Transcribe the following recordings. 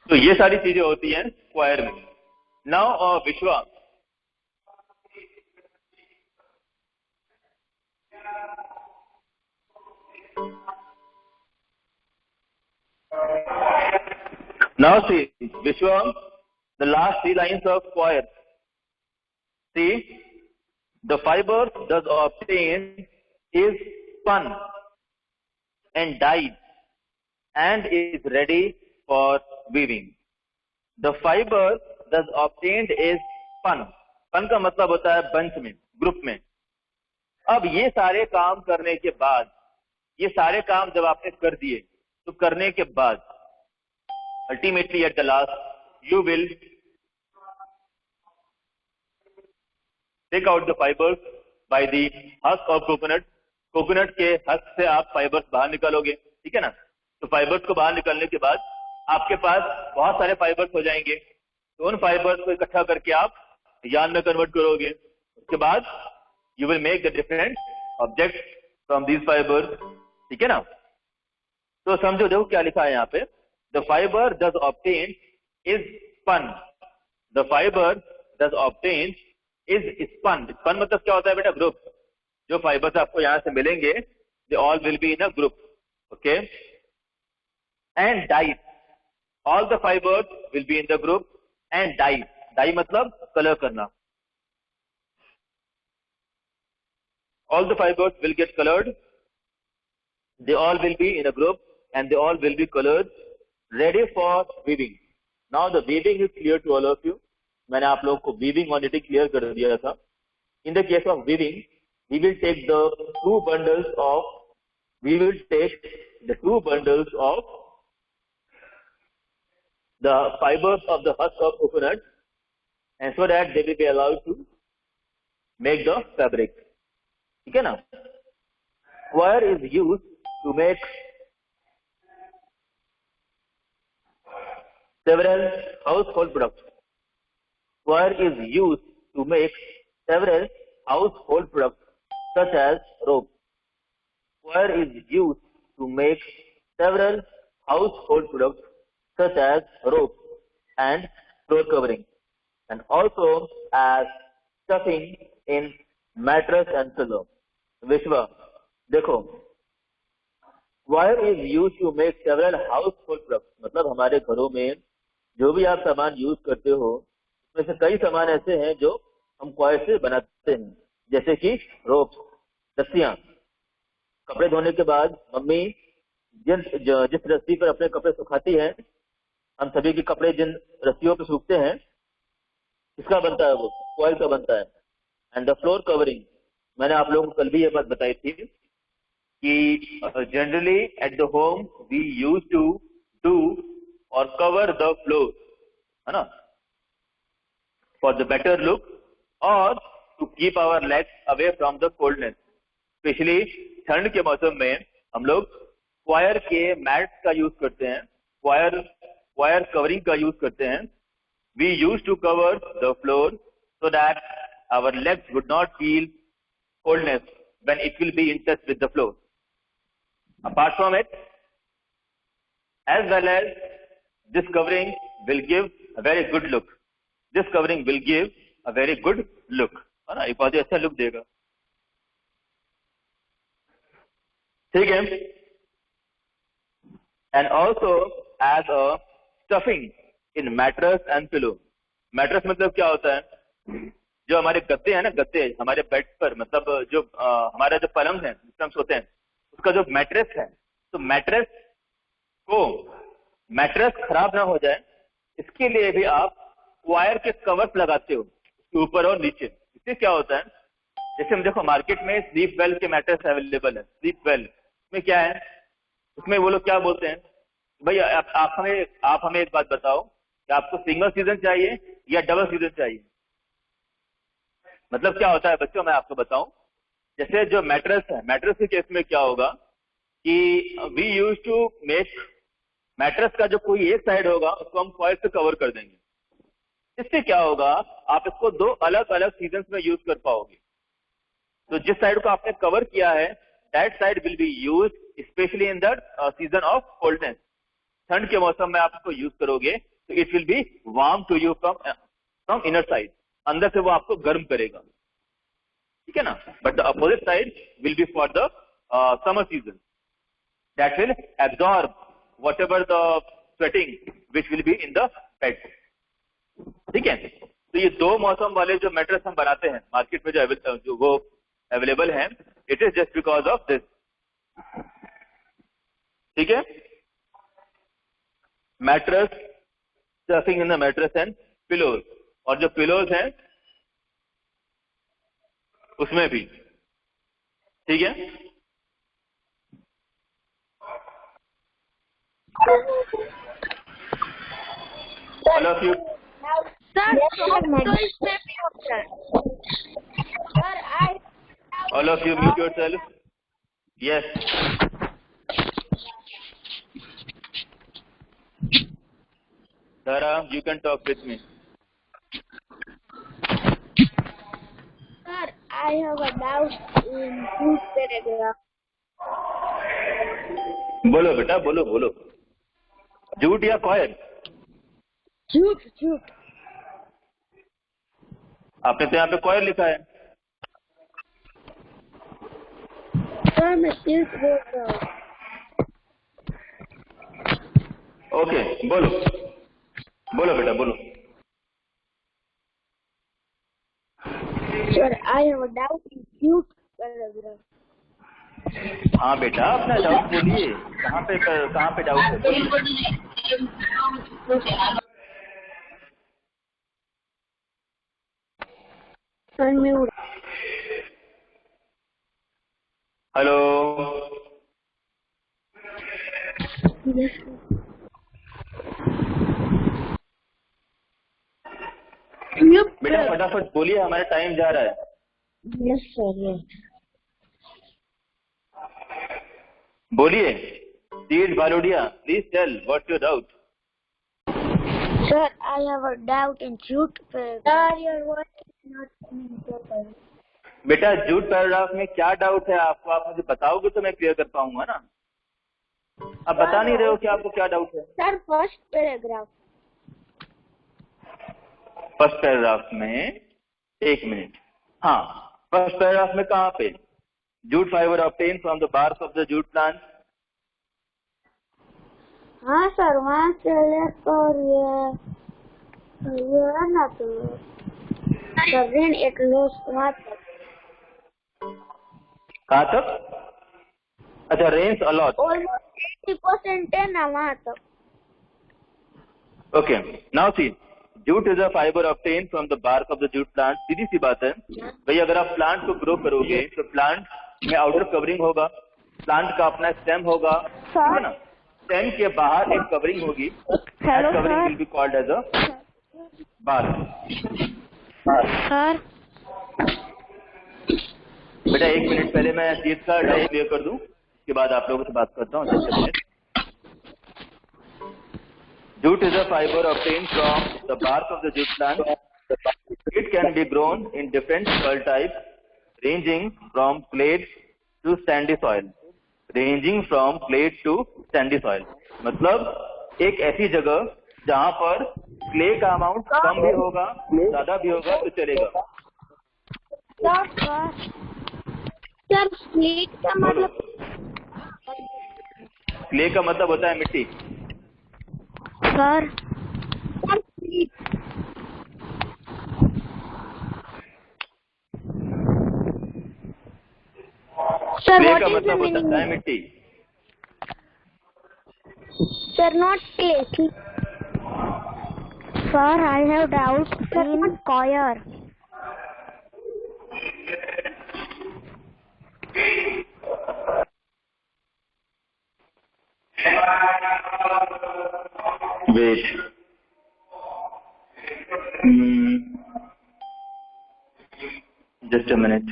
तो ये सारी चीजें होती हैं क्वायर में। नाउ विश्वा, now see Vishwa, the last 3 lines of choir. See, the fiber thus obtained is spun and dyed and is ready for weaving. The fiber thus obtained is spun. spun का मतलब होता है बंच में, group में। अब ये सारे काम करने के बाद, ये सारे काम जब आपने कर दिए, तो करने के बाद ultimately at the last you will take out the fibers by the husk of coconut. Coconut के हस्क से आप फाइबर्स बाहर निकालोगे, ठीक है ना। तो फाइबर्स को बाहर निकालने के बाद आपके पास बहुत सारे फाइबर्स हो जाएंगे। तो उन फाइबर्स को इकट्ठा करके आप यार्न में कन्वर्ट करोगे। उसके बाद you will make the different object from these fibres, ठीक है ना। तो समझो, देखो क्या लिखा है यहाँ पे, the fibre thus obtained is spun. The fiber thus obtained is spun. Spun मतलब क्या होता है बेटा, ग्रुप। जो फाइबर्स आपको यहाँ से मिलेंगे, they all will be in a group, okay? And dyed. All the fibers will be in the group and dyed. Dye मतलब कलर करना। All the fibers will get colored. They all will be in a group and they all will be colored, ready for weaving. Now the weaving is clear to all of you. मैंने आप लोगों को weaving already clear कर दिया था. In the case of weaving, we will take the two bundles of the fibers of the husk of coconut, and so that they will be allowed to make the fabric. ठीक है ना? Wire is used to make several household products. Wire is used to make several household products such as rope. Wire is used to make several household products such as rope and floor covering, and also as stuffing in mattress and pillow. Vishwa, देखो, wire is used to make several household products. मतलब हमारे घरों में जो भी आप सामान use करते हो, उसमें से कई सामान ऐसे हैं जो हम वायर से बनाते हैं, जैसे कि रोप, रस्सियां। कपड़े धोने के बाद मम्मी जिस रस्सी पर अपने कपड़े सुखाती है, हम सभी के कपड़े जिन रस्सियों पर सूखते हैं, किसका बनता है? वो कॉइल का बनता है। एंड द फ्लोर कवरिंग, मैंने आप लोगों को कल भी ये बात बताई थी कि generally at the home we use to do और कवर द फ्लोर, है ना, फॉर द बेटर लुक और to keep our legs away from the coldness. Specially ठंड के मौसम में हम लोग वायर के मैट्स का यूज करते हैं, वायर कवरिंग का यूज करते हैं। We use to cover the floor so that our legs would not feel coldness when it will be in touch with the floor. Apart from it, as well as this covering will give a very good look. This covering will give a very good look, है ना, एक बहुत ही अच्छा look देगा। ठीक है। And also as a stuffing in mattress and pillow. Mattress मतलब क्या होता है? जो हमारे गद्दे हैं ना, गद्दे हमारे बेड पर, मतलब जो हमारा जो पलंग है जिसमें हम सोते हैं, उसका जो मैट्रेस है, तो मैट्रेस खराब ना हो जाए, इसके लिए भी आप वायर के कवर्स लगाते हो उसके ऊपर और नीचे। इससे क्या होता है, जैसे हम देखो मार्केट में स्लीप वेल के मैट्रेस अवेलेबल है। स्लीप वेल में क्या है, उसमें वो लोग क्या बोलते हैं, भाई आप हमें एक बात बताओ कि आपको सिंगल सीजन चाहिए या डबल सीजन चाहिए। मतलब क्या होता है बच्चों, मैं आपको बताऊं, जैसे जो मैट्रेस है, मैट्रेस के केस में क्या होगा कि we use to make mattress का जो कोई एक साइड होगा उसको हम फॉइल से कवर कर देंगे। इससे क्या होगा, आप इसको दो अलग अलग सीजन में यूज कर पाओगे। तो जिस साइड को आपने कवर किया है, that side will be use specially in the season of coldness. ठंड के मौसम में आप इसको यूज करोगे तो it will be warm to you from inner side, अंदर से वो आपको गर्म करेगा, ठीक है ना। But the opposite side will be for the summer season, that will absorb whatever the sweating which will be in the bed, ठीक है। तो ये दो मौसम वाले जो मैट्रेस हम बनाते हैं मार्केट में जो वो अवेलेबल है, it is just because of this, ठीक है। Mattress, stuffing in the mattress and pillows, और जो पिलोज हैं उसमें भी, ठीक है। All of you. Sir, All of you mute yourself. Yes. Dhara, you can talk with me. Sir, I have a doubt in this paragraph. बोलो बेटा, बोलो बोलो। जूट या कॉयल? झूठ झूठ। आपने तो यहाँ पे कॉयल लिखा है। सर मैं झूठ बोल रहा हूँ। ओके, बोलो बोलो बेटा, बोलो। Sir, I have a doubt in झूठ paragraph. हाँ बेटा, अपना डाउट बोलिए। कहाँ पे डाउट है, बोलिए। Unmute. हेलो। Yes. बेटा फटाफट बोलिए, हमारा टाइम जा रहा है। Yes sir. Yes. बोलिए। Teej Bhalodia, please tell what's your doubt? Sir, I have a doubt in झूठ paragraph. Sir, your voice is not coming properly. बेटा जूट पैराग्राफ में क्या डाउट है आपको? आप मुझे बताओगे तो मैं क्लियर कर पाऊंगा ना। आप बता नहीं रहे हो कि आपको क्या डाउट है। Sir, first paragraph. First paragraph में, एक मिनट, हाँ फर्स्ट पैराग्राफ में कहाँ पे? Jute fibre obtain from the bark of the jute plant. हाँ सर, वहाँ से लेकर ये है ना, तो ऋण एट लॉस वहाँ तक। कहाँ तक? अच्छा, रेंज अलॉट। ऑलमोस्ट 80% है ना वहाँ तक। Okay, now see, jute is a fibre obtain from the bark of the jute plant. सीधी सी बात है भाई, अगर आप प्लांट को ग्रो करोगे तो प्लांट में आउटर कवरिंग होगा, प्लांट का अपना स्टेम होगा, ठीक है ना। स्टेम के बाहर एक कवरिंग होगी, that covering will be called as a bark. Sir बेटा एक मिनट, पहले मैं चीज का डाउट क्लियर कर दूं, उसके बाद आप लोगों से बात करता हूँ। Just a minute. Jute is a fiber obtained from the bark of the jute plant. It can be grown in different soil types, ranging from clay to sandy soil. Ranging from clay to sandy soil. मतलब एक ऐसी जगह जहाँ पर clay का amount कम भी होगा, ज्यादा भी होगा तो चलेगा। सर स्लेट का मतलब? क्ले का मतलब होता है मिट्टी। सर क्ले का मतलब होता है मिट्टी। Sir not clay. Sir I have doubt in coir. Wait. Just a minute.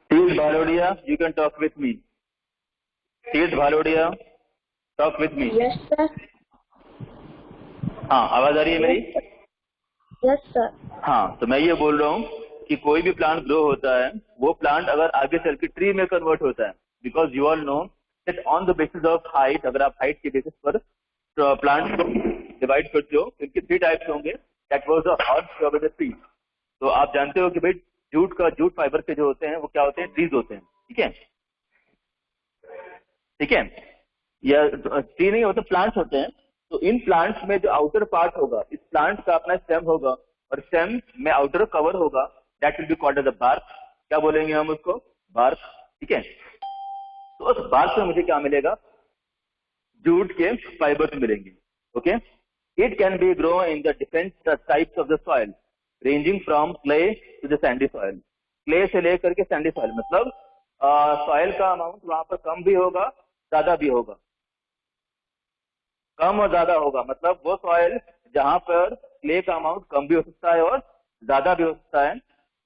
Teej Bhalodia, you can talk with me. Teej Bhalodia, talk with me. Yes sir. हाँ, आवाज आ रही है मेरी? Yes, sir. हाँ, तो मैं ये बोल रहा हूँ कि कोई भी प्लांट ग्रो होता है, वो प्लांट अगर आगे चल के ट्री में कन्वर्ट होता है, because you all know that on the basis of height, अगर आप हाइट के बेसिस पर प्लांट को डिवाइड करते हो, इनके 3 टाइप्स होंगे। That was the horse the tree. तो आप जानते हो कि भाई जूट फाइबर के जो होते हैं वो क्या होते हैं, ट्रीज होते हैं। ठीक है, ठीक है, या ट्री नहीं होते, प्लांट्स होते हैं। तो इन प्लांट्स में जो आउटर पार्ट होगा, इस प्लांट का अपना स्टेम होगा और स्टेम में आउटर कवर होगा, that will be called as the bark. क्या बोलेंगे हम उसको, बार्क। ठीक है, तो उस बार्क से मुझे क्या मिलेगा, जूट के फाइबर्स मिलेंगे। Okay, it can be grow in the different types of the soil ranging from clay to the sandy soil. Clay से लेकर के सैंडी सॉइल, मतलब सॉइल का अमाउंट वहां पर कम भी होगा, ज्यादा भी होगा। कम और ज्यादा होगा मतलब वो सॉइल जहां पर क्ले का अमाउंट कम भी हो सकता है और ज्यादा भी हो सकता है,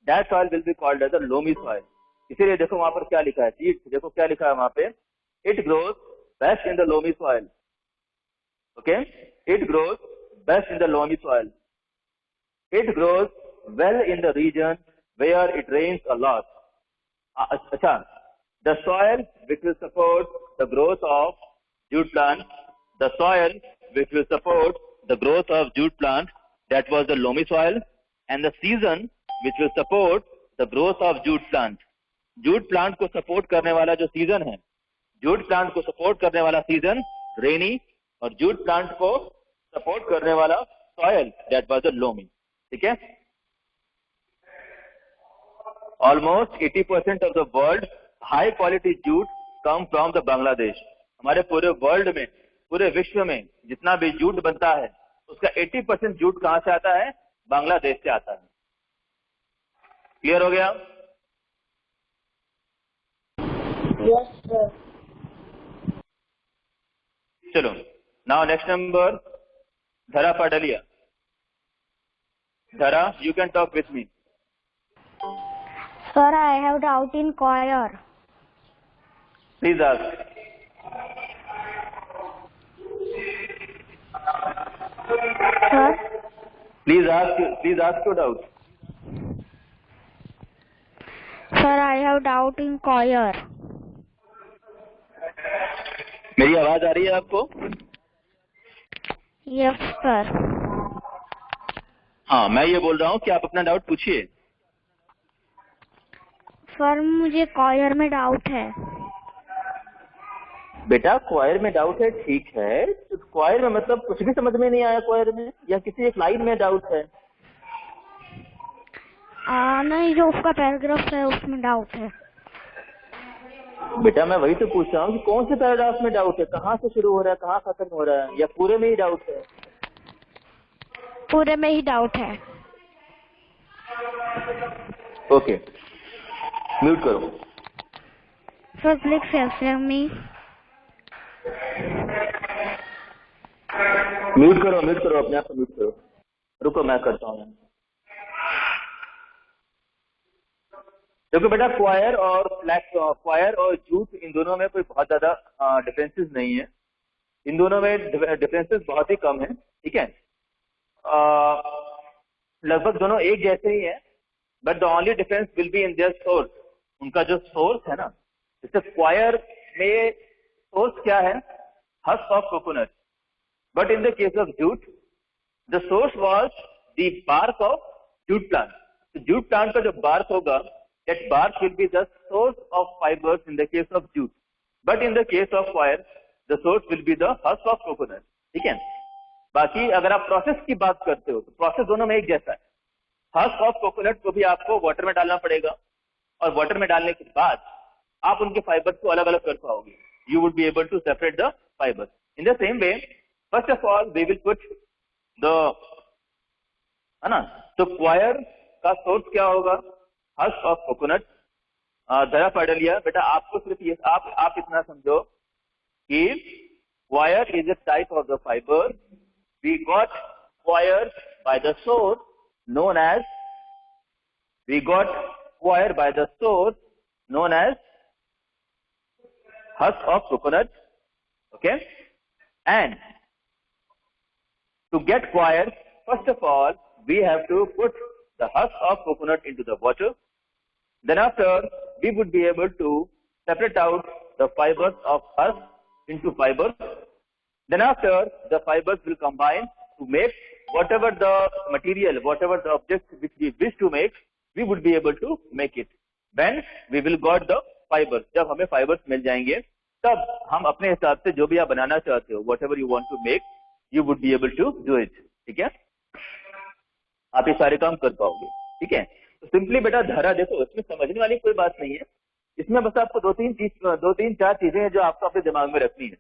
that soil will be called as a loamy soil. इसीलिए देखो वहां पर क्या लिखा है, देखो क्या लिखा है वहां पे, it grows best in the loamy soil. Okay, it grows best in the loamy soil. It grows well in the region where it rains a lot. अच्छा, the soil which will support the growth of jute plant, the soil which will support the growth of jute plant, that was the loamy soil, and the season which will support the growth of jute plant. jute plant को support करने वाला जो season है, jute plant को support करने वाला season rainy, और jute plant को support करने वाला soil, that was the loamy. ठीक है, almost 80% of the world high quality jute come from the Bangladesh. हमारे पूरे वर्ल्ड में, पूरे विश्व में जितना भी जूट बनता है उसका 80% जूट कहां से आता है, बांग्लादेश से आता है। क्लियर हो गया? Yes, sir. चलो, नाउ नेक्स्ट नंबर, धरा पाडलिया। धरा, you can talk with me. Sir, I have doubt in choir. Please ask. Sir? Please ask your doubt. Sir, I have doubt in choir. मेरी आवाज आ रही है आपको? Yes, sir. हाँ, मैं ये बोल रहा हूँ कि आप अपना डाउट पूछिए। सर, मुझे choir में डाउट है। बेटा, क्वायर में डाउट है, ठीक है, तो क्वायर में मतलब कुछ भी समझ में नहीं आया क्वायर में, या किसी एक लाइन में डाउट है? नहीं, जो उसका पैराग्राफ है उसमें डाउट है। बेटा, मैं वही तो पूछ रहा हूँ कि कौन से पैराग्राफ में डाउट है, कहाँ से शुरू हो रहा है, कहाँ खत्म हो रहा है, या पूरे में ही डाउट है? पूरे में ही डाउट है। ओके, म्यूट करो। Sir, please help me. Mute करो, अपने आप को म्यूट करो। रुको, मैं करता हूँ। देखो बेटा, क्वायर और जूट, इन दोनों में कोई बहुत ज्यादा डिफरेंसेस नहीं है। इन दोनों में डिफरेंसेस बहुत ही कम है। ठीक है, लगभग दोनों एक जैसे ही है, but the only difference will be in their source. उनका जो सोर्स है ना, जैसे क्वायर में सोर्स क्या है, husk of coconut, but in the case of jute the source was the bark of jute plant. तो जूट प्लांट का जो बार्क होगा, that bark will be the source of fibres in the case of jute, but in the case of coir the source will be the husk of coconut. ठीक है, बाकी अगर आप process की बात करते हो तो प्रोसेस दोनों में एक जैसा है। हस्क ऑफ कोकोनट को भी आपको वाटर में डालना पड़ेगा, और वाटर में डालने के बाद आप उनके फाइबर्स को अलग अलग कर पाओगे। You would be able to separate the fibres. In the same way, first of all we will put the, है ना, तो क्वायर का सोर्स क्या होगा, हस्क ऑफ कोकोनट। धरा पाडलिया, बेटा आपको सिर्फ ये आप इतना समझो कि coir is a type of the fibre. We got coir by the source known as husk of coconut. Okay, and to get quire, first of all we have to put the husk of coconut into the water. Then after, we would be able to separate out the fibers of husk into fibers. Then after, the fibers will combine to make whatever the material, whatever the object which we wish to make, we would be able to make it. When we will got the fibers, जब हमें fibers मिल जाएंगे, तब हम अपने हिसाब से जो भी आप बनाना चाहते हो, whatever you want to make, you would be able to do it. ठीक है? आप ये सारे काम कर पाओगे. ठीक है? तो सिंपली बेटा धारा देखो, इसमें समझने वाली कोई बात नहीं है. इसमें बस आपको दो तीन चार चीजें हैं जो आपको अपने दिमाग में रखनी है.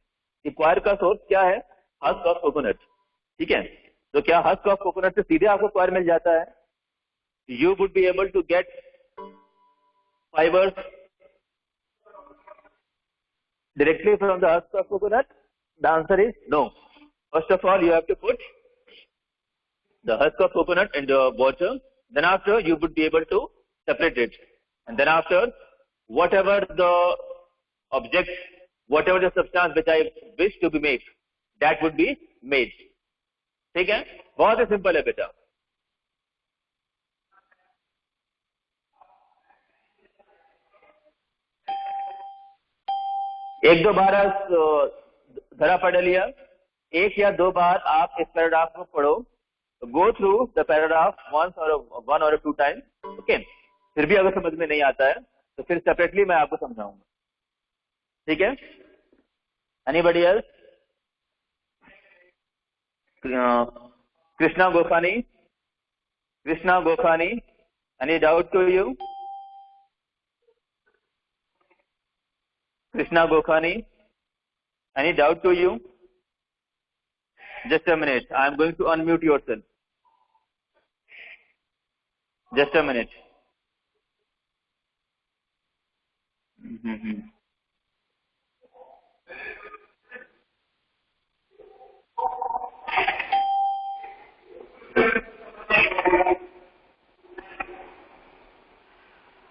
कि क्वायर का सोर्स क्या है? Husk of coconut. ठीक है? तो क्या हस्क ऑफ कोकोनट से सीधे आपको क्वायर मिल जाता है? You would be able to get fibers directly from the husk of coconut? The answer is no. First of all, you have to put the husk of coconut in the water. Then after, you would be able to separate it. And then after, whatever the object, whatever the substance which I wish to be made, that would be made. ठीक है? बहुत ही simple है बेटा. एक दो बार धरा पढ़ लिया, एक या दो बार आप इस पैराग्राफ को पढ़ो, go through the paragraph one और टू टाइम. ओके, फिर भी अगर समझ में नहीं आता है तो फिर सेपरेटली मैं आपको समझाऊंगा. ठीक है? Anybody else? Krishna Gokhani, any doubt to you? Krishna Gokhani, any doubt to you? Just a minute. I am going to unmute yourself. Just a minute.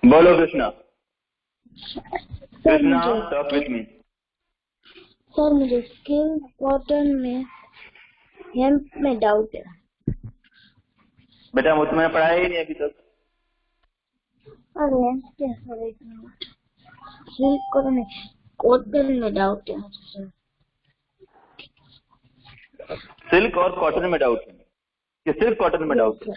बोलो Krishna. Krishna, talk with me. Sir मुझे स्किन कॉटन में hemp में doubt है. बेटा वो तुमने पढ़ाया ही नहीं अभी तक. अरे क्या सर, एक मिनट. कॉटन में डाउट है सर. सिल्क और कॉटन में डाउट है कि सिर्फ कॉटन में डाउट है?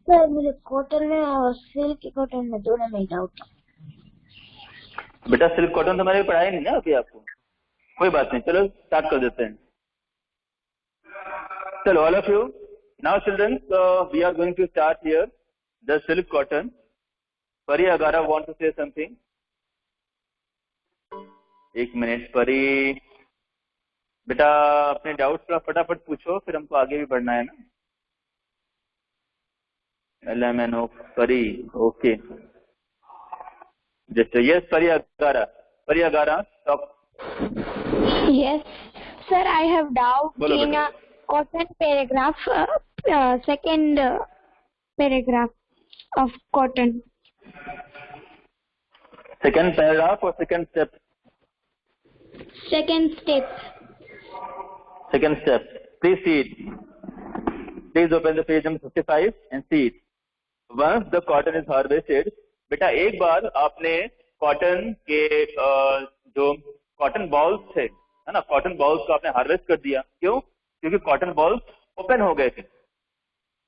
सर मुझे कॉटन में और सिल्क कॉटन में दोनों में डाउट है. बेटा सिल्क कॉटन तो मैंने पढ़ाया नहीं ना अभी आपको. कोई बात नहीं, चलो स्टार्ट कर देते हैं. चलो all of you now children, we are going to start here the silk cotton. Pari Agara want to say something. एक मिनट परी, बेटा अपने डाउट्स थोड़ा फटाफट पूछो, फिर हमको आगे भी बढ़ना है ना. LMNO परी, okay. Just yes, Pari Agara, talk. Yes, sir. I have doubt in a cotton paragraph, second paragraph of cotton. Second paragraph or second step? Second step. Second step. Please see it. Please open the page number 55 and see it. Once the cotton is harvested, बेटा एक बार आपने cotton के जो cotton balls थे, है ना, cotton balls को आपने हार्वेस्ट कर दिया. क्यों? क्योंकि कॉटन बॉल्स ओपन हो गए थे.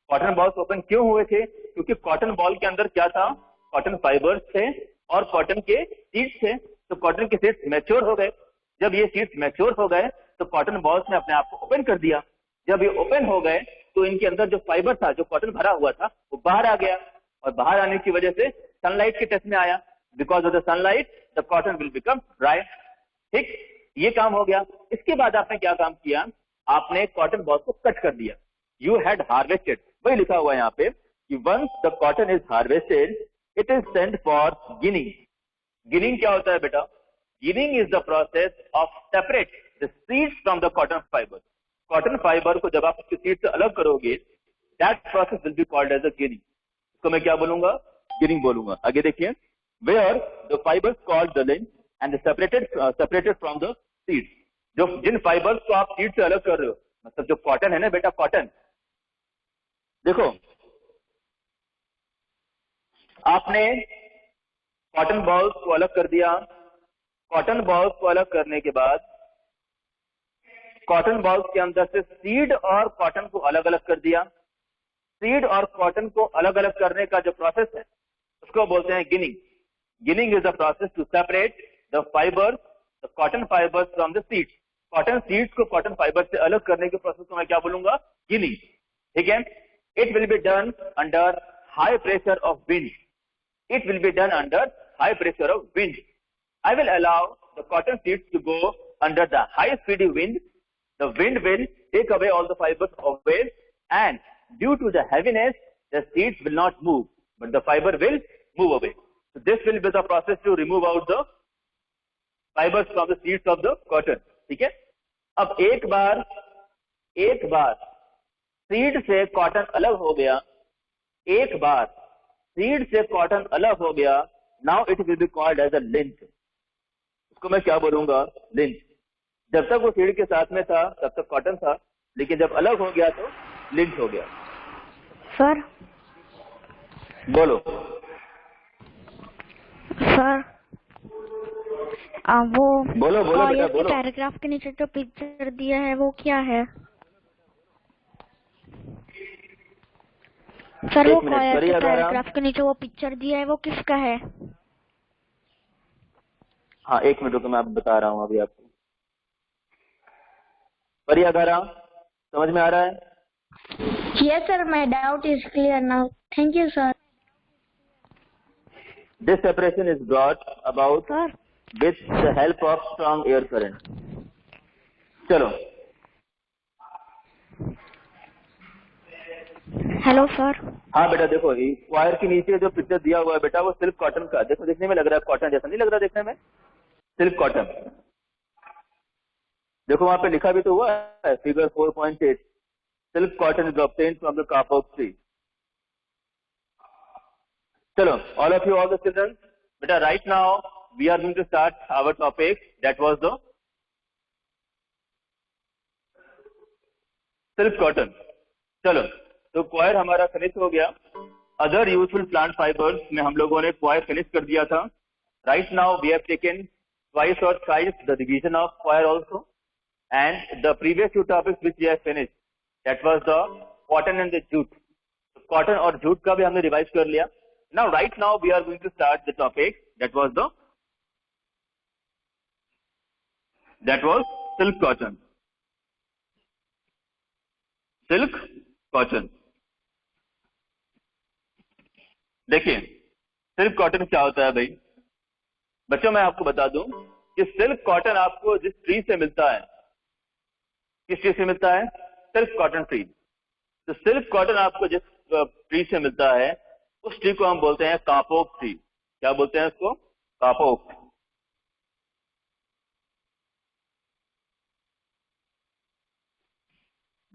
कॉटन बॉल्स ओपन क्यों हुए थे? क्योंकि कॉटन बॉल के अंदर क्या था? कॉटन फाइबर्स थे और कॉटन के सीड्स थे. तो कॉटन के सीड्स मैच्योर हो गए. जब ये सीड्स मैच्योर हो गए तो कॉटन बॉल्स ने अपने आप को ओपन कर दिया. जब ये ओपन हो गए तो इनके अंदर जो फाइबर था, जो कॉटन भरा हुआ था, वो बाहर आ गया. और बाहर आने की वजह से सनलाइट के टच में आया. Because of the sunlight the cotton will become dry. ठीक, ये काम हो गया. इसके बाद आपने क्या काम किया? आपने कॉटन बॉल्स को कट कर दिया. यू हैड हार्वेस्टेड, वही लिखा हुआ है यहाँ पे कि once the cotton is harvested it is sent for ginning. Ginning क्या होता है बेटा? Ginning is the process of separate the seeds from the cotton fiber. Cotton fiber को जब आप उसके सीड से अलग करोगे, that process will be called as a ginning. इसको मैं क्या बोलूंगा? गिनिंग बोलूंगा. आगे देखिए, where the fibers called the link and separated from the seeds. जो जिन फाइबर्स को आप सीड से अलग कर रहे हो मतलब जो कॉटन है ना बेटा, कॉटन, देखो आपने कॉटन बॉल्स को अलग कर दिया। कॉटन बॉल्स को अलग करने के बाद कॉटन बॉल्स के अंदर से सीड और कॉटन को अलग अलग कर दिया। सीड और कॉटन को अलग अलग करने का जो प्रोसेस है उसको बोलते हैं ginning. Ginning is the process to separate the fibers, the cotton fibers from the seeds. Cotton seeds को कॉटन फाइबर से अलग करने के प्रोसेस को मैं क्या बोलूंगा? गिनिंग। ठीक है। It will be done under high pressure of wind. It will be done under high pressure of wind. I will allow the cotton seeds to go under the high speedy wind. The wind will take away all the fibers away, and due to the heaviness, the seeds will not move, but the fiber will move away. So this will be the process to remove out the fibers from the seeds of the cotton. ठीक है। अब एक बार seed से cotton अलग हो गया, एक बार seed से कॉटन अलग हो गया, now it will be called as a lint. उसको मैं क्या बोलूंगा? लिंच। जब तक वो सीड के साथ में था तब तक कॉटन था, लेकिन जब अलग हो गया तो लिंच हो गया। सर बोलो। सर वो बोलो बोलो बेटा बोलो। पैराग्राफ के नीचे जो पिक्चर दिया है वो क्या है? सर वो पैराग्राफ के नीचे वो पिक्चर दिया है वो किसका है? हाँ एक मिनट रुको, मैं आपको बता रहा हूँ अभी आपको। परियागारा समझ में आ रहा है? Yes sir, my doubt is clear now. Thank you sir. This separation is brought about Sir. with the help of strong air current. चलो। Hello sir. हाँ बेटा देखो, वायर के नीचे जो पिक्चर दिया हुआ है बेटा वो सिल्क कॉटन का। देखो देखने में लग रहा है कॉटन जैसा, नहीं लग रहा देखने में? Silk cotton. देखो वहां पे लिखा भी तो हुआ है, figure 4.8, silk cotton is obtained from the kapok tree. चलो, all of you, all the children, बेटा right now we are going to start our topic, that was the silk cotton. चलो, तो क्वायर हमारा फिनिश हो गया। अदर यूजफुल प्लांट फाइबर्स में हम लोगों ने क्वायर फिनिश कर दिया था। Right now we have taken twice और thrice the division of coir also, and the previous two topics which we have finish that was the cotton and the jute. Cotton और jute का भी हमने revise कर लिया। Now right now we are going to start the topic that was silk cotton. Silk cotton. देखिए silk cotton क्या होता है भाई बच्चों, मैं आपको बता दूं कि सिल्क कॉटन आपको जिस ट्री से मिलता है, किस ट्री से मिलता है? Silk cotton tree. तो सिल्क कॉटन आपको जिस ट्री से मिलता है उस ट्री को हम बोलते हैं कापोक ट्री। क्या बोलते हैं उसको? Kapok.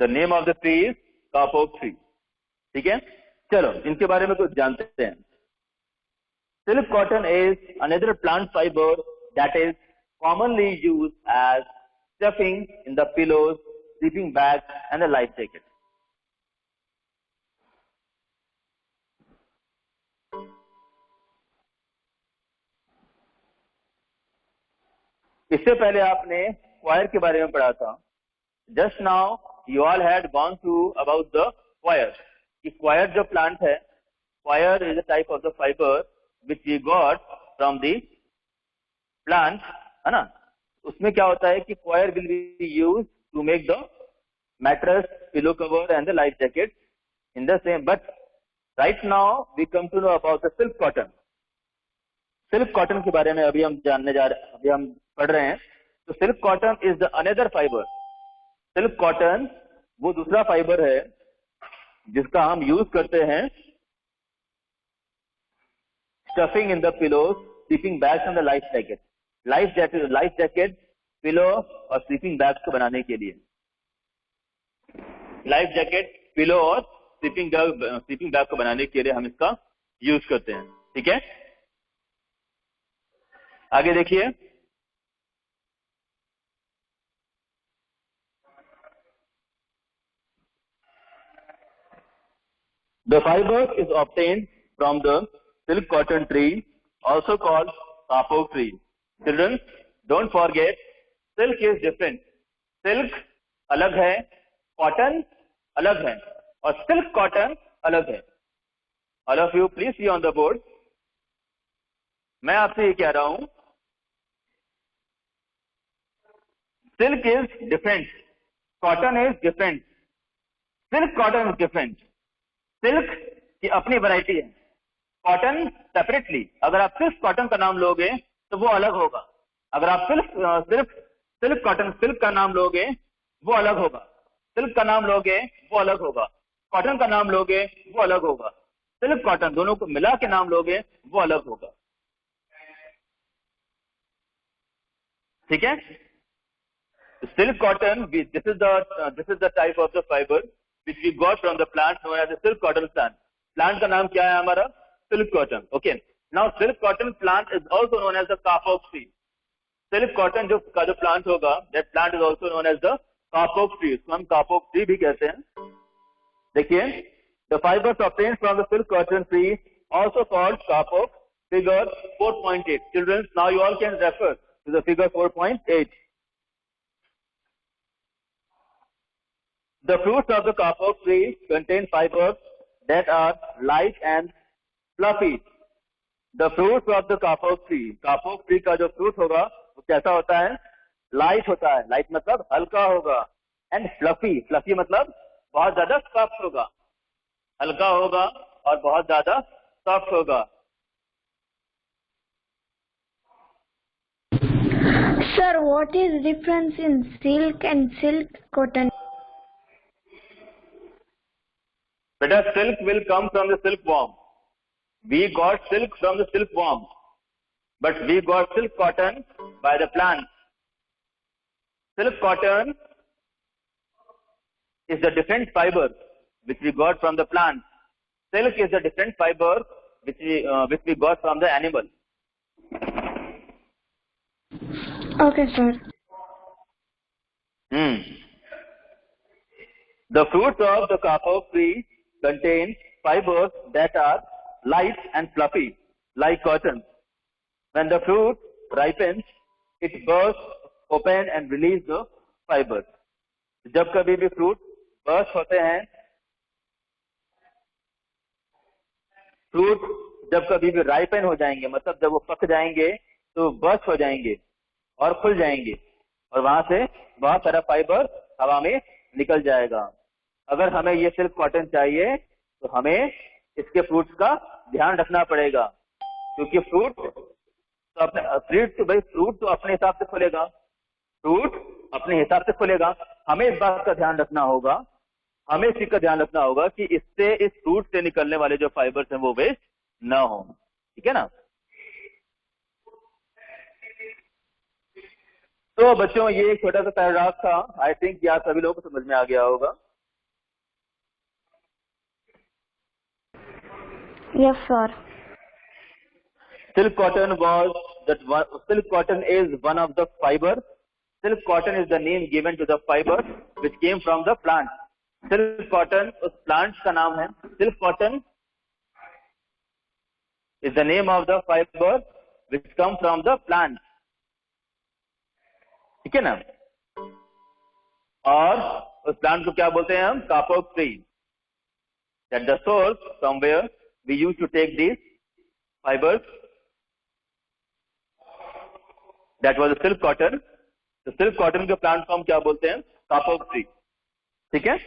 The name of the tree is kapok tree. ठीक है। चलो इनके बारे में कुछ जानते हैं। Silk cotton is another plant fiber that is commonly used as stuffing in the pillows, sleeping bags, and the life jacket. इससे पहले आपने क्वायर के बारे में पढ़ा था। Just now you all had gone through about the quire. कि क्वायर जो प्लांट है, क्वायर is a type of the fiber which we got from the plant, है ना? उसमें क्या होता है कि क्वायर will be used to make the mattress, pillow cover and the life jacket in the same. But right now we come to know about the silk cotton. Silk cotton के बारे में अभी हम पढ़ रहे हैं। तो silk cotton is the another fibre. Silk cotton वो दूसरा फाइबर है जिसका हम यूज करते हैं stuffing in the pillows, sleeping bags and the life jacket. Life jacket, pillow और स्लीपिंग बैग्स को बनाने के लिए। लाइफ जैकेट, पिलो और स्लीपिंग बैग को बनाने के लिए हम इसका यूज करते हैं। ठीक है, आगे देखिए। The fiber is obtained from the silk cotton tree, also called kapok tree. Children, don't forget, silk is different. Silk अलग है, cotton अलग है, और silk cotton अलग है. All of you, please see on the board. मैं आपसे ये कह रहा हूं, silk is different, cotton is different, silk cotton is different. Silk की अपनी वैरायटी है, कॉटन सेपरेटली. अगर आप सिर्फ कॉटन का नाम लोगे तो वो अलग होगा. अगर आप सिर्फ सिल्क कॉटन सिल्क का नाम लोगे वो अलग होगा. सिल्क का नाम लोगे वो अलग होगा. कॉटन का नाम लोगे वो अलग होगा. सिल्क कॉटन दोनों को मिला के नाम लोगे वो अलग होगा. ठीक है. Silk cotton, this is the type of the fiber which we got from the plant known as the silk cotton plant. Plant का नाम क्या है हमारा? Silk cotton. Okay. Now silk cotton plant is also known as the kapok tree. Silk cotton जो plant होगा, that plant is also known as the kapok tree. इसको हम kapok tree भी कहते हैं. देखिए, the fibers obtained from the silk cotton tree also called kapok. Figure 4.8. Children, now you all can refer to the figure 4.8. The fruits of the kapok tree contain fibers that are light and fluffy. The fruits of the kapok tree का जो fruit होगा वो कैसा होता है? Light होता है. Light मतलब हल्का होगा. And fluffy मतलब बहुत ज्यादा soft होगा. हल्का होगा और बहुत ज्यादा soft होगा. Sir, what is difference in silk and silk cotton? Better, silk will come from the silkworm. We got silk from the silkworm, but we got silk cotton by the plant. Silk cotton is a different fiber which we got from the plant. Silk is a different fiber which we got from the animal. Okay, sir. The fruits of the kapok tree contain fibers that are light and fluffy, like cotton. When the fruit ripens, it bursts open and release the fibers. जब कभी भी fruit burst होते हैं, fruit जब कभी भी ripen हो जाएंगे, मतलब जब वो पक जाएंगे तो burst हो जाएंगे और खुल जाएंगे और वहां से बहुत सारा फाइबर हवा में निकल जाएगा. अगर हमें ये सिल्क कॉटन चाहिए तो हमें इसके फ्रूट्स का ध्यान रखना पड़ेगा, क्योंकि फ्रूट तो अपने हिसाब से खुलेगा. फ्रूट अपने हिसाब से खुलेगा. हमें इस बात का ध्यान रखना होगा, हमें इस चीज का ध्यान रखना होगा कि इससे इस फ्रूट से निकलने वाले जो फाइबर्स हैं वो वेस्ट ना हो. ठीक है ना. तो बच्चों, ये एक छोटा सा पैराग्राफ था. आई थिंक यार सभी लोगों को समझ में आ गया होगा. Yes, sir. Silk cotton is one of the fiber. Silk cotton is the name given to the fiber which came from the plant. Silk cotton उस plant का नाम है. Silk cotton is the name of the fiber which come from the plant. ठीक है ना. और उस plant को क्या बोलते हैं हम? Kapok tree. That the source from where we used to take these fibers, that was the silk cotton. तो silk cotton के plant को हम क्या बोलते हैं? Kapok tree. ठीक है.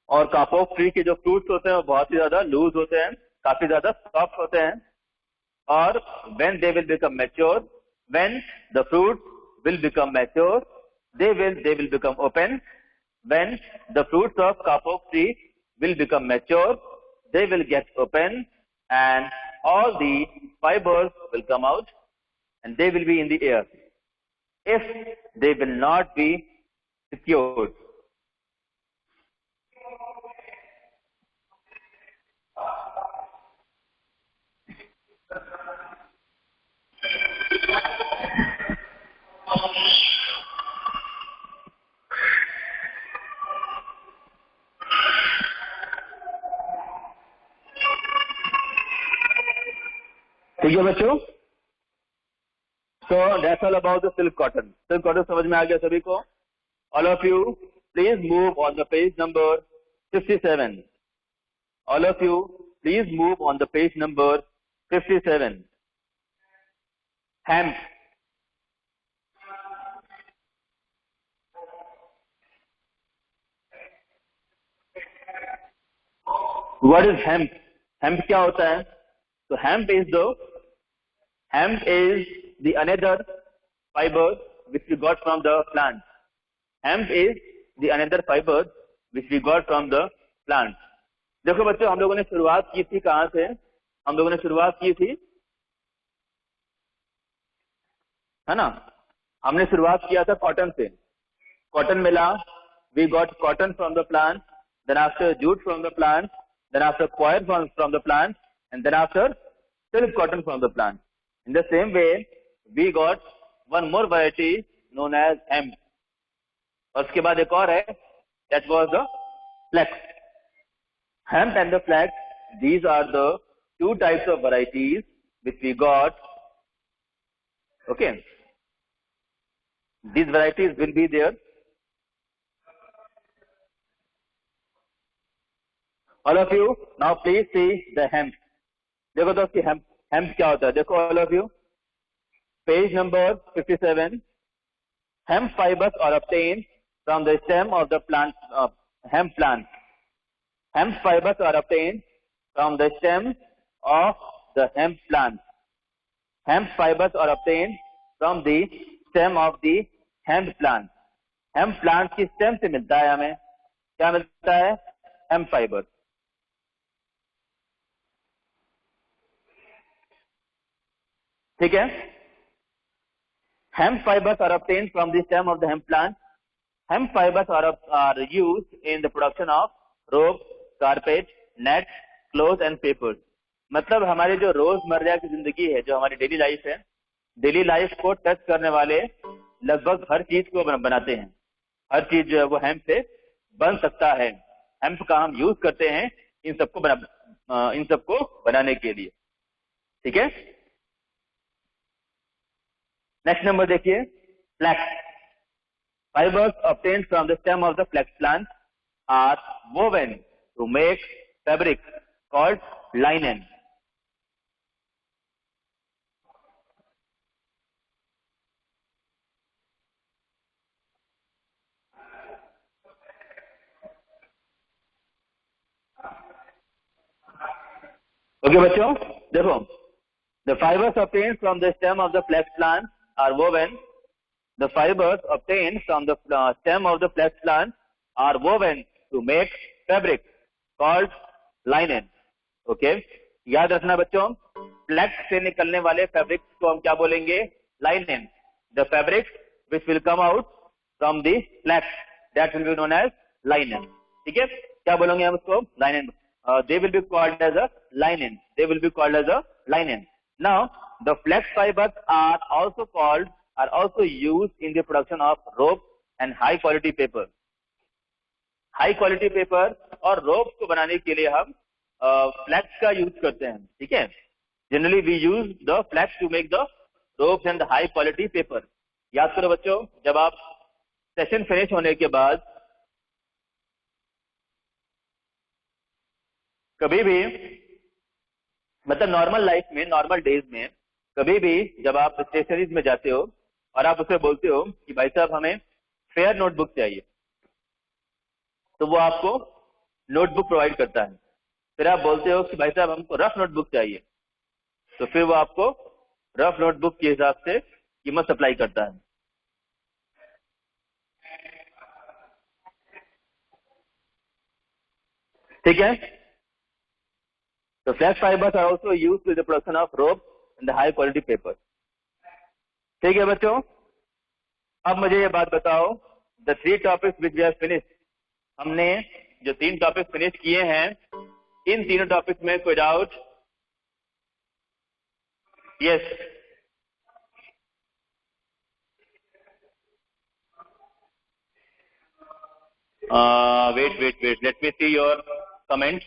और kapok tree के जो fruits होते हैं वो बहुत ही ज्यादा लूज होते हैं, काफी ज्यादा सॉफ्ट होते हैं. और when they will become mature, when the fruits will become mature, they will become open. When the fruits of kapok tree will become mature, they will get open and all the fibers will come out and they will be in the air. If they will not be secured, ठीक है बच्चों, so that's all about the silk cotton. Silk cotton समझ में आ गया सभी को? All of you please move on the page number 57. All of you please move on the page number 57. Hemp. What is hemp? Hemp क्या होता है? So hemp is the another fiber which we got from the plant. Hemp is the another fiber which we got from the plant. देखो बच्चों, हम लोगों ने शुरुआत की थी कहाँ से? हम लोगों ने शुरुआत की थी, है ना? हमने शुरुआत किया था कॉटन से. कॉटन मिला, we got cotton from the plant, then after jute from the plant, then after coir from the plant, and then after silk cotton from the plant. In the same way, we got one more variety known as hemp. और उसके बाद एक और है, that was the flax. Hemp and the flax, these are the two types of varieties which we got. Okay, these varieties will be there. All of you now please see the hemp. देखो दोस्तों hemp क्या होता है? देखो all of you, page number 57. Hemp fibers are obtained from the stem of the plant, hemp plant. Hemp fibers are obtained from the stem of the hemp plant. Hemp fibers are obtained from the stem of the hemp plant. Hemp plant की stem से मिलता है हमें, क्या मिलता है? Hemp fiber. ठीक है? Hemp fibers are obtained from the stem of the hemp plant. Hemp fibers are used in the production of rope, carpet, net, clothes and papers. मतलब हमारी जो रोजमर्रा की जिंदगी है, जो हमारी डेली लाइफ है, डेली लाइफ को टच करने वाले लगभग हर चीज को बनाते हैं. हर चीज जो है वो हेम्प से बन सकता है. हेम्प का हम यूज करते हैं इन सबको बनाने के लिए. ठीक है? नेक्स्ट नंबर देखिए, flex. Fibers obtained from the stem of the flax plant are woven to make fabric called linen. Okay बच्चों, देखो, the fibers obtained from the stem of the flax plant are woven. The fibers obtained from the stem of the flax plant are woven to make fabric called linen. Okay, याद रखना बच्चों, flax से निकलने वाले fabrics को हम क्या बोलेंगे? Linen. The fabric which will come out from the flax, that will be known as linen. ठीक है? क्या बोलेंगे हम उसको? Linen. They will be called as a linen. They will be called as a linen. Now, the flax fibers are also used in the production of rope and high quality paper. High quality paper और rope को बनाने के लिए हम flax का use करते हैं. ठीक है? Generally we use the flax to make the ropes and the high quality paper. याद करो बच्चों, जब आप सेशन फिनिश होने के बाद कभी भी, मतलब नॉर्मल लाइफ में, नॉर्मल डेज में कभी भी जब आप स्टेशनरीज में जाते हो और आप उसे बोलते हो कि भाई साहब हमें फेयर नोटबुक चाहिए, तो वो आपको नोटबुक प्रोवाइड करता है. फिर आप बोलते हो कि भाई साहब हमको रफ नोटबुक चाहिए, तो फिर वो आपको रफ नोटबुक के हिसाब से कीमत सप्लाई करता है. ठीक है? तो flax fibers are also used in the production of rope and the high quality paper. ठीक है बच्चों, अब मुझे ये बात बताओ, the 3 topics which we have finished, हमने जो 3 टॉपिक फिनिश किए हैं, इन तीनों टॉपिक्स में कोई doubt? Yes. wait, let me see your comments.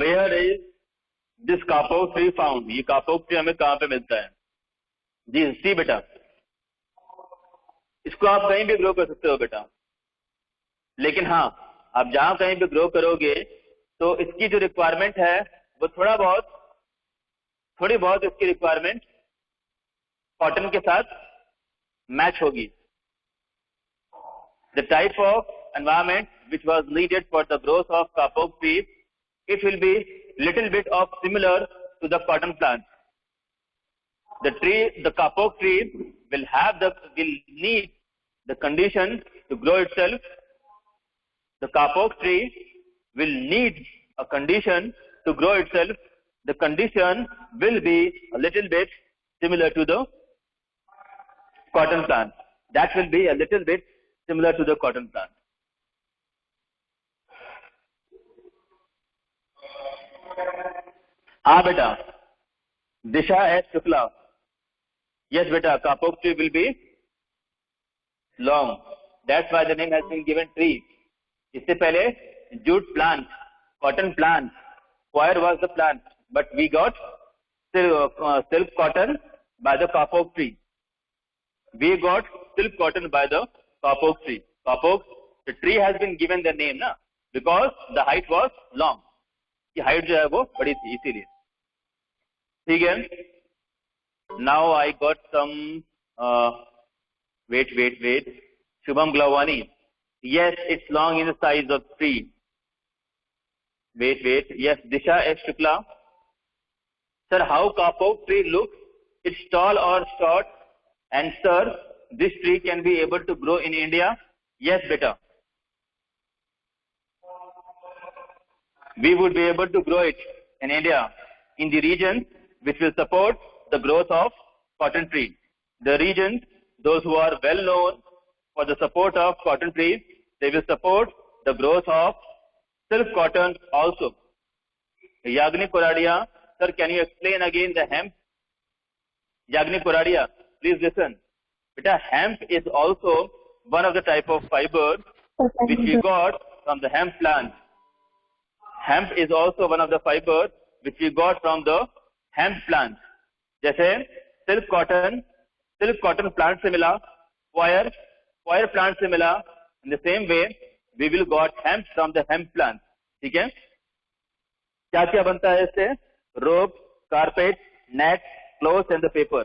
Where is this kapok tree found? ये कापोक ट्री हमें कहाँ पे मिलता है? जी सी बेटा, इसको आप कहीं भी ग्रो कर सकते हो बेटा, लेकिन हाँ आप जहां कहीं भी ग्रो करोगे तो इसकी जो रिक्वायरमेंट है वो थोड़ी बहुत इसकी रिक्वायरमेंट कॉटन के साथ मैच होगी. The type of environment which was needed for the growth of kapok tree, it will be little bit of similar to the cotton plant. The kapok tree will need the condition to grow itself. The kapok tree will need a condition to grow itself. The condition will be a little bit similar to the cotton plant. That will be a little bit similar to the cotton plant. हाँ बेटा, दिशा S Shukla. Yes बेटा, kapok tree will be long. That's why the name has been given tree. इससे पहले jute plant, cotton plant, coir was the plant, but we got silk cotton by the kapok tree. We got silk cotton by the kapok tree. Kapok, the tree has been given the name ना, because the height was long. की height जो है वो बड़ी थी इसीलिए. ठीक है. Now I got some wait. Shubham Glavani. Yes, it's long in the size of tree. Wait. Yes, Disha S. Shukla. Sir, how kapok tree looks? It's tall or short? And sir, this tree can be able to grow in India? Yes, beta. We would be able to grow it in India, in the region which will support the growth of cotton tree. The regions, those who are well known for the support of cotton trees, they will support the growth of silk cotton also. Yagni Koradia, sir, can you explain again the hemp? Yagni Koradia, please listen. Beta, hemp is also one of the type of fiber which we got from the hemp plant. Hemp is also one of the fiber which we got from the hemp plant. जैसे silk cotton plant से मिला, coir plant से मिला. In the same way, we will got hemp from the hemp plant. ठीक है? क्या क्या बनता है इससे? Rope, carpet, net, clothes and the paper.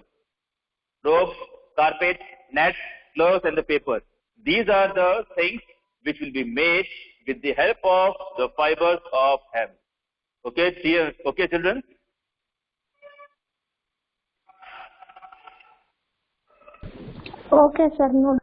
Rope, carpet, net, clothes and the paper. These are the things which will be made with the help of the fibers of hemp. Okay, children? Okay, sir. No.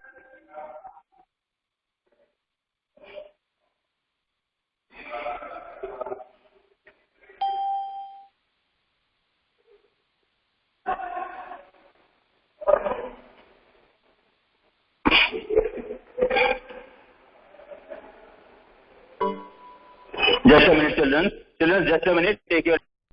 Just a minute, children. Children, just a minute. Take your